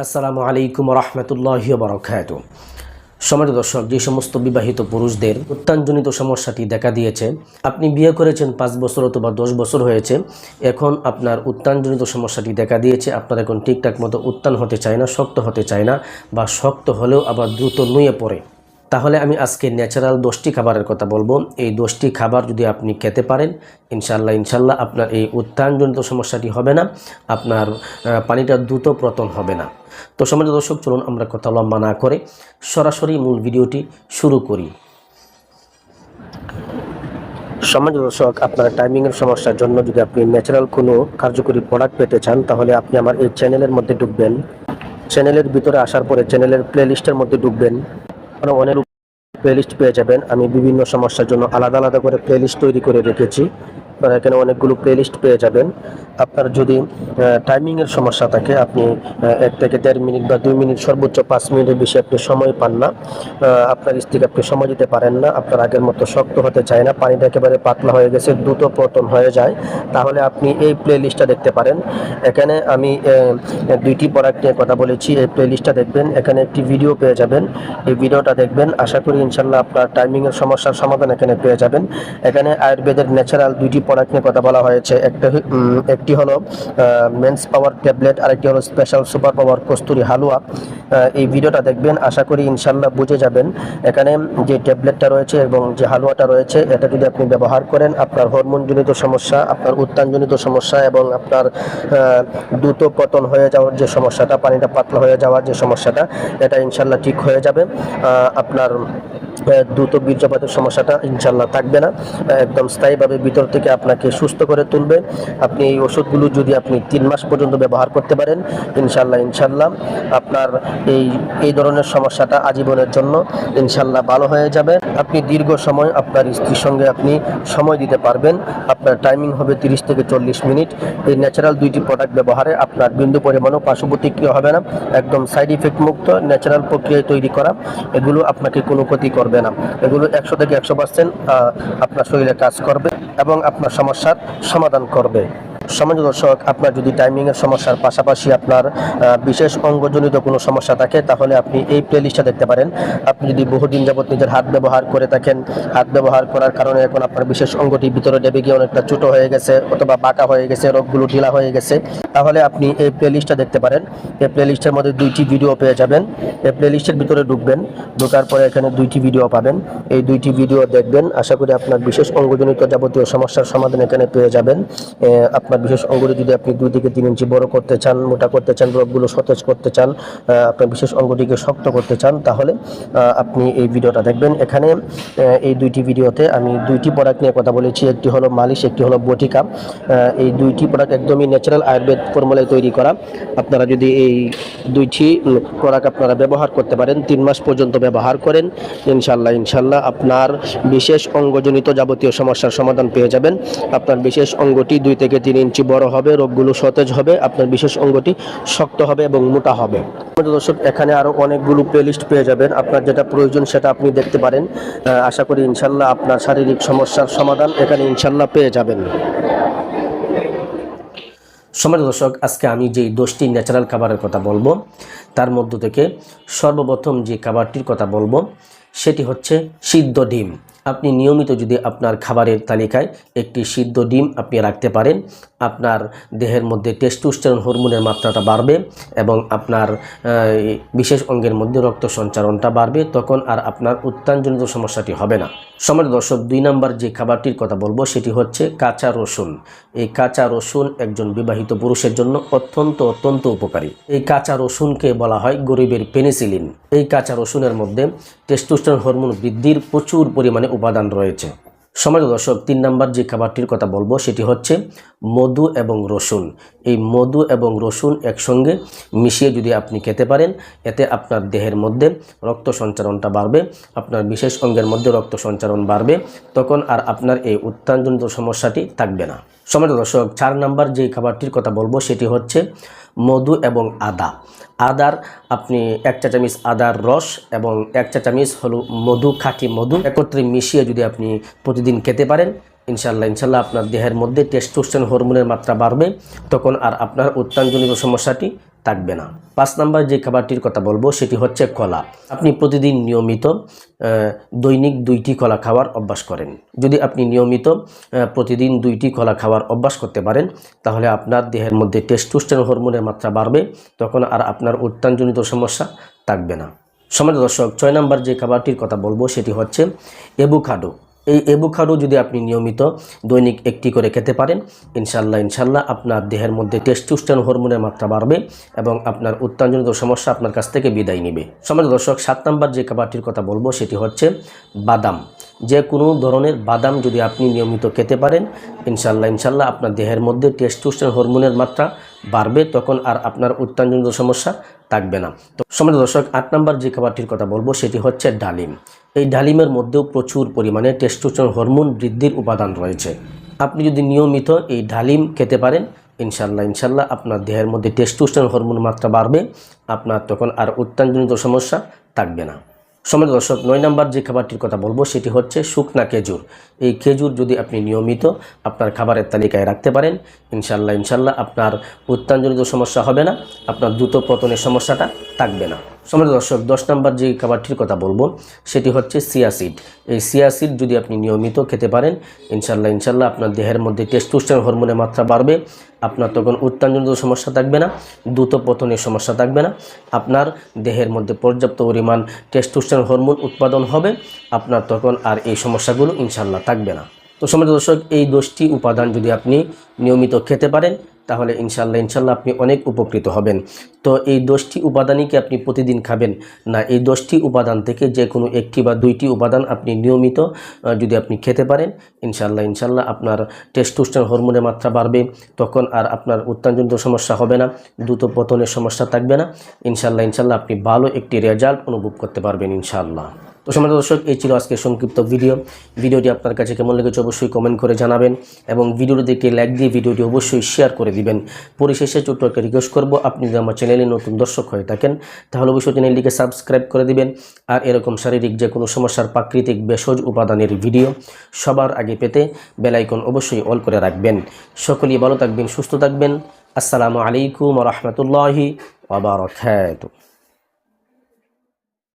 আসসালামু আলাইকুম রহমতুল্লাহি ওয়া বারাকাতুহু। সম্মানিত দর্শক, যে সমস্ত বিবাহিত পুরুষদের উত্থানজনিত সমস্যাটি দেখা দিয়েছে, আপনি বিয়ে করেছেন 5 বছর অথবা 10 বছর হয়েছে, এখন আপনার উত্থানজনিত সমস্যাটি দেখা দিয়েছে, আপনার এখন ঠিকঠাক মতো উত্থান হতে চায় না, শক্ত হতে চায় না, বা শক্ত হলেও আবার দ্রুত নুয়ে পড়ে, তাহলে আমি আজকে ন্যাচারাল 10টি খাবারের কথা বলবো। এই 10টি খাবার যদি আপনি খেতে পারেন, ইনশাল্লাহ আপনার এই উত্থানজনিত সমস্যাটি হবে না, আপনার পানিটা দ্রুত পতন হবে না। তো সম্মানিত দর্শক, চলুন আমরা কথা লম্বা না করে সরাসরি মূল ভিডিওটি শুরু করি। সম্মানিত দর্শক, আপনার টাইমিংয়ের সমস্যার জন্য যদি আপনি ন্যাচারাল কোনো কার্যকরী প্রোডাক্ট পেতে চান, তাহলে আপনি আমার এই চ্যানেলের মধ্যে ঢুকবেন। চ্যানেলের ভিতরে আসার পরে চ্যানেলের প্লেলিস্টের মধ্যে ঢুকবেন। অনেক প্লেলিস্ট পেয়ে যাবেন। আমি বিভিন্ন সমস্যার জন্য আলাদা আলাদা করে প্লেলিস্ট তৈরি করে রেখেছি। আপনারা এখানে অনেকগুলো প্লেলিস্ট পেয়ে যাবেন। আপনার যদি টাইমিংয়ের সমস্যা থাকে, আপনি 1 থেকে 1.5 মিনিট বা 2 মিনিট, সর্বোচ্চ 5 মিনিটের বেশি আপনি সময় পান না, আপনার স্ত্রীকে আপনি সময় দিতে পারেন না, আপনার আগের মতো শক্ত হতে চায় না, পানিটা একেবারে পাতলা হয়ে গেছে, দ্রুত পতন হয়ে যায়, তাহলে আপনি এই প্লেলিস্টটা দেখতে পারেন। এখানে আমি 2টি প্রোডাক্ট নিয়ে কথা বলেছি। এই প্লেলিস্টটা দেখবেন, এখানে একটি ভিডিও পেয়ে যাবেন। এই ভিডিওটা দেখবেন, আশা করি ইনশাল্লাহ আপনার টাইমিংয়ের সমস্যার সমাধান এখানে পেয়ে যাবেন। এখানে আয়ুর্বেদের ন্যাচারাল 2টি প্রোডাক্ট নিয়ে কথা বলা হয়েছে। একটি হলো মেন্স পাওয়ার ট্যাবলেট, আরেকটি হলো স্পেশাল সুপার পাওয়ার কস্তুরি হালুয়া। এই ভিডিওটা দেখবেন, আশা করি ইনশাল্লাহ বুঝে যাবেন। এখানে যে ট্যাবলেটটা রয়েছে এবং যে হালুয়াটা রয়েছে, এটা যদি আপনি ব্যবহার করেন, আপনার হরমোনজনিত সমস্যা, আপনার উত্থানজনিত সমস্যা এবং আপনার দ্রুত পতন হয়ে যাওয়ার যে সমস্যাটা, পানিটা পাতলা হয়ে যাওয়ার যে সমস্যাটা, এটা ইনশাল্লাহ ঠিক হয়ে যাবে। আপনার দ্রুত বীর্যপাতের সমস্যাটা ইনশাল্লাহ থাকবে না, একদম স্থায়ীভাবে ভিতর থেকে আপনাকে সুস্থ করে তুলবে। আপনি এই ওষুধগুলো যদি আপনি 3 মাস পর্যন্ত ব্যবহার করতে পারেন, ইনশাল্লাহ আপনার এই ধরনের সমস্যাটা আজীবনের জন্য ইনশাল্লাহ ভালো হয়ে যাবে। আপনি দীর্ঘ সময় আপনার স্ত্রীর সঙ্গে আপনি সময় দিতে পারবেন। আপনার টাইমিং হবে 30 থেকে 40 মিনিট। এই ন্যাচারাল 2টি প্রোডাক্ট ব্যবহারে আপনার বিন্দু পরিমাণও পার্শ্ব প্রতিক্রিয়া হবে না, একদম সাইড ইফেক্ট মুক্ত, ন্যাচারাল প্রক্রিয়ায় তৈরি করা। এগুলো আপনাকে কোনো ক্ষতি করবে না। এগুলো 100 থেকে 100% আপনার শরীরে কাজ করবে এবং আপনার সমস্যার সমাধান করবে। সম্মানিত দর্শক, আপনার যদি টাইমিংয়ের সমস্যার পাশাপাশি আপনার বিশেষ অঙ্গজনিত কোনো সমস্যা থাকে, তাহলে আপনি এই প্লেলিস্টটা দেখতে পারেন। আপনি যদি বহুদিন যাবত নিজের হাত ব্যবহার করে থাকেন, হাত ব্যবহার করার কারণে এখন আপনার বিশেষ অঙ্গটি ভিতরে ডেবে গিয়ে অনেকটা ছোট হয়ে গেছে অথবা বাঁকা হয়ে গেছে, রোগগুলো ঢিলা হয়ে গেছে, তাহলে আপনি এই প্লেলিস্টটা দেখতে পারেন। এই প্লেলিস্টের মধ্যে 2টি ভিডিও পেয়ে যাবেন। এই প্লেলিস্টের ভিতরে ঢুকবেন, ঢোকার পরে এখানে 2টি ভিডিও পাবেন। এই 2টি ভিডিও দেখবেন, আশা করি আপনার বিশেষ অঙ্গজনিত যাবতীয় সমস্যার সমাধান এখানে পেয়ে যাবেন। আপনার বিশেষ অঙ্গটি যদি আপনি 2 থেকে 3 ইঞ্চি বড় করতে চান, মোটা করতে চান, রোগগুলো সতেজ করতে চান, আপনার বিশেষ অঙ্গটিকে শক্ত করতে চান, তাহলে আপনি এই ভিডিওটা দেখবেন। এখানে এই 2টি ভিডিওতে আমি 2টি প্রোডাক্ট নিয়ে কথা বলেছি। একটি হলো মালিশ, একটি হলো বটিকা। এই 2টি প্রোডাক্ট একদমই ন্যাচারাল আয়ুর্বেদ ফর্মুলায় তৈরি করা। আপনারা যদি এই 2টি প্রোডাক্ট আপনারা ব্যবহার করতে পারেন, 3 মাস পর্যন্ত ব্যবহার করেন, ইনশাল্লাহ আপনার বিশেষ অঙ্গজনিত যাবতীয় সমস্যার সমাধান পেয়ে যাবেন। আপনার বিশেষ অঙ্গটি 2 থেকে 3 ইঞ্চি বড় হবে, রোগগুলো সতেজ হবে, আপনার বিশেষ অঙ্গটি শক্ত হবে এবং মোটা হবে। দর্শক, এখানে আরো অনেকগুলো প্লেলিস্ট পেয়ে যাবেন। আপনার যেটা প্রয়োজন সেটা আপনি দেখতে পারেন। আশা করি ইনশাল্লাহ আপনার শারীরিক সমস্যার সমাধান এখানে ইনশাল্লাহ পেয়ে যাবেন। সম্মানিত দর্শক, আজকে আমি যেই 10টি ন্যাচারাল খাবারের কথা বলবো, তার মধ্য থেকে সর্বপ্রথম যে খাবারটির কথা বলবো সেটি হচ্ছে সিদ্ধ ডিম। আপনি নিয়মিত যদি আপনার খাবারের তালিকায় একটি সিদ্ধ ডিম আপনি রাখতে পারেন, আপনার দেহের মধ্যে টেস্টোস্টেরন হরমোনের মাত্রাটা বাড়বে এবং আপনার বিশেষ অঙ্গের মধ্যে রক্ত সঞ্চারণটা বাড়বে, তখন আর আপনার উত্থানজনিত সমস্যাটি হবে না। সম্মানিত দর্শক, 2 নম্বর যে খাবারটির কথা বলবো সেটি হচ্ছে কাঁচা রসুন। এই কাঁচা রসুন একজন বিবাহিত পুরুষের জন্য অত্যন্ত উপকারী। এই কাঁচা রসুনকে বলা হয় গরিবের পেনিসিলিন। এই কাঁচা রসুনের মধ্যে টেস্টোস্টেরন হরমোন বৃদ্ধির প্রচুর পরিমাণে উপাদান রয়েছে। সম্মানিত দর্শক, 3 নম্বর যে খাবারটির কথা বলবো সেটি হচ্ছে মধু এবং রসুন। এই মধু এবং রসুন একসঙ্গে মিশিয়ে যদি আপনি খেতে পারেন, এতে আপনার দেহের মধ্যে রক্ত সঞ্চারণটা বাড়বে, আপনার বিশেষ অঙ্গের মধ্যে রক্ত সঞ্চারণ বাড়বে, তখন আর আপনার এই উত্থানজনিত সমস্যাটি থাকবে না। সম্মানিত দর্শক, 4 নম্বর যে খাবারটির কথা বলবো সেটি হচ্ছে মধু এবং আদা। আদার আপনি 1 চা চামচ আদার রস এবং 1 চা চামচ হলো মধু, খাঁটি মধু একত্রে মিশিয়ে যদি আপনি প্রতিদিন খেতে পারেন, ইনশাল্লাহ আপনার দেহের মধ্যে টেস্টোস্টেরন হরমোনের মাত্রা বাড়বে, তখন আর আপনার উত্থানজনিত সমস্যাটি থাকবে না। 5 নাম্বার যে খাবারটির কথা বলবো সেটি হচ্ছে কলা। আপনি প্রতিদিন নিয়মিত দৈনিক 2টি কলা খাওয়ার অভ্যাস করেন। যদি আপনি নিয়মিত প্রতিদিন 2টি কলা খাওয়ার অভ্যাস করতে পারেন তাহলে আপনার দেহের মধ্যে টেস্টোস্টেরন হরমোনের মাত্রা বাড়বে, তখন আর আপনার উত্থানজনিত সমস্যা থাকবে না। সম্মানিত দর্শক, 6 নাম্বার যে খাবারটির কথা বলবো সেটি হচ্ছে অ্যাভোকাডো। এই অ্যাভোকাডো যদি আপনি নিয়মিত দৈনিক 1টি করে খেতে পারেন ইনশাল্লাহ আপনার দেহের মধ্যে টেস্টোস্টেরন হরমোনের মাত্রা বাড়বে এবং আপনার উত্থানজনিত সমস্যা আপনার কাছ থেকে বিদায় নেবে। সম্মানিত দর্শক, 7 নাম্বার যে খাবারটির কথা বলবো সেটি হচ্ছে বাদাম। যে কোনো ধরনের বাদাম যদি আপনি নিয়মিত খেতে পারেন ইনশাল্লাহ আপনার দেহের মধ্যে টেস্টোস্টেরন হরমোনের মাত্রা বাড়বে, তখন আর আপনার উত্থানজনিত সমস্যা থাকবে না। তো সম্মানিত দর্শক, 8 নাম্বার যে খাবারটির কথা বলবো সেটি হচ্ছে ডালিম। এই ডালিমের মধ্যেও প্রচুর পরিমাণে টেস্টোস্টেরন হরমোন বৃদ্ধির উপাদান রয়েছে। আপনি যদি নিয়মিত এই ডালিম খেতে পারেন ইনশাল্লাহ আপনার দেহের মধ্যে টেস্টোস্টেরন হরমোন মাত্রা বাড়বে, আপনার তখন আর উত্থানজনিত সমস্যা থাকবে না। সম্মানিত দর্শক, 9 নাম্বার যে খাবারটির কথা বলবো সেটি হচ্ছে শুকনা খেজুর। এই খেজুর যদি আপনি নিয়মিত আপনার খাবারের তালিকায় রাখতে পারেন ইনশাল্লাহ আপনার উত্থানজনিত সমস্যা হবে না, আপনার দ্রুত পতনের সমস্যাটা থাকবে না। সম্মানিত দর্শক, 10 নাম্বার যে খাবারটির কথা বলবো সেটি হচ্ছে চিয়া সিড। এই চিয়া সিড যদি আপনি নিয়মিত খেতে পারেন ইনশাল্লাহ আপনার দেহের মধ্যে টেস্টোস্টেরন হরমোনের মাত্রা বাড়বে, আপনার তখন উত্থানজনিত সমস্যা থাকবে না, দ্রুত পতনের সমস্যা থাকবে না, আপনার দেহের মধ্যে পর্যাপ্ত পরিমাণ টেস্টোস্টেরন হরমোন উৎপাদন হবে, আপনার তখন আর এই সমস্যাগুলো ইনশাল্লাহ থাকবে না। তো সম্মানিত দর্শক, এই 10টি উপাদান যদি আপনি নিয়মিত খেতে পারেন তাহলে ইনশাল্লাহ আপনি অনেক উপকৃত হবেন। তো এই 10টি উপাদানই কি আপনি প্রতিদিন খাবেন না, এই 10টি উপাদান থেকে যে কোনো 1টি বা 2টি উপাদান আপনি নিয়মিত যদি আপনি খেতে পারেন ইনশাল্লাহ আপনার টেস্টোস্টেরন হরমোনের মাত্রা বাড়বে, তখন আর আপনার উত্থানজনিত সমস্যা হবে না, দ্রুত পতনের সমস্যা থাকবে না, ইনশাল্লাহ আপনি ভালো একটি রেজাল্ট অনুভব করতে পারবেন ইনশাআল্লাহ। তো সম্মানিত দর্শক, এই ছিল আজকের সংক্ষিপ্ত ভিডিওটি আপনার কাছে কেমন লেগেছে অবশ্যই কমেন্ট করে জানাবেন এবং ভিডিওটিতে একটি লাইক দিয়ে ভিডিওটি অবশ্যই শেয়ার করে দিবেন। পরিশেষে ছোট্ট একটা রিকোয়েস্ট করব, আপনি যদি আমার চ্যানেলে নতুন দর্শক হয়ে থাকেন তাহলে অবশ্যই চ্যানেলটিকে সাবস্ক্রাইব করে দিবেন, আর এরকম শারীরিক যে কোনো সমস্যার প্রাকৃতিক ভেষজ উপাদানের ভিডিও সবার আগে পেতে বেল আইকন অবশ্যই অল করে রাখবেন। সকলেই ভালো থাকবেন, সুস্থ থাকবেন। আসসালামু আলাইকুম ওয়া রাহমাতুল্লাহি ওয়া বারাকাতুহু।